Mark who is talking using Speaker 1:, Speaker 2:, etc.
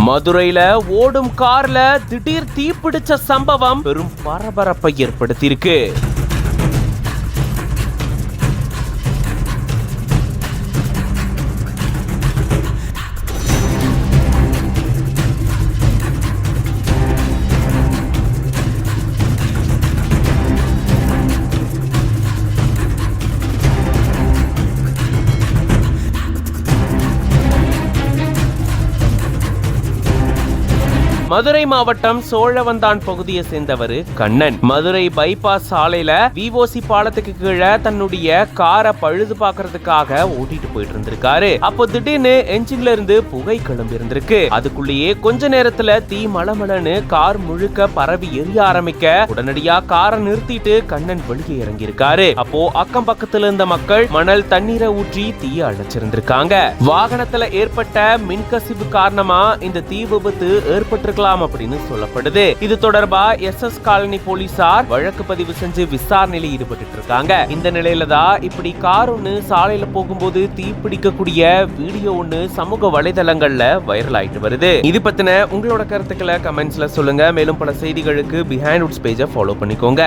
Speaker 1: மதுரையில ஓடும் கார்ல திடீர் தீப்பிடிச்ச சம்பவம் பெரும் பரபரப்பை ஏற்படுத்தியிருக்கு. மதுரை மாவட்டம் சோழவந்தான் பகுதியை சேர்ந்தவர் கண்ணன். மதுரை பைபாஸ் சாலையில விஓசி பாலத்துக்கு கீழே தன்னுடைய காரை பழுது பாக்குறதுக்காக ஓட்டிட்டு போயிட்டு இருந்திருக்காரு. அப்போ திடீர்னு என்ஜின்ல இருந்து புகை கிளம்பி இருந்திருக்கு. அதுக்குள்ளேயே கொஞ்ச நேரத்துல தீ மளமளன்னு கார் முழுக்க பரவி எரிய ஆரம்பிக்க உடனடியா காரை நிறுத்திட்டு கண்ணன் வெளியே இறங்கி இருக்காரு. அப்போ அக்கம் பக்கத்துல இருந்த மக்கள் மணல் தண்ணீரை ஊற்றி தீய அழைச்சிருந்திருக்காங்க. வாகனத்துல ஏற்பட்ட மின்கசிவு காரணமா இந்த தீ விபத்து ஏற்பட்டு அப்படின்னு சொல்லப்படுது. இது தொடர்பா SS காலனி போலீசார் வழக்கு பதிவு செஞ்சு விசாரணையில் ஈடுபட்டு இருக்காங்க. இந்த நிலையில தான் இப்படி கார் ஒண்ணு சாலையில போகும்போது தீ பிடிக்கக்கூடிய வீடியோ ஒண்ணு சமூக வலைதளங்கள்ல வைரல் ஆயிட்டு வருது. இது பத்தின உங்களோட கருத்துக்களை கமெண்ட்ஸ்ல சொல்லுங்க. மேலும் பல செய்திகளுக்கு பிஹைண்ட் வுட்ஸ் பேஜை ஃபாலோ பண்ணிக்கோங்க.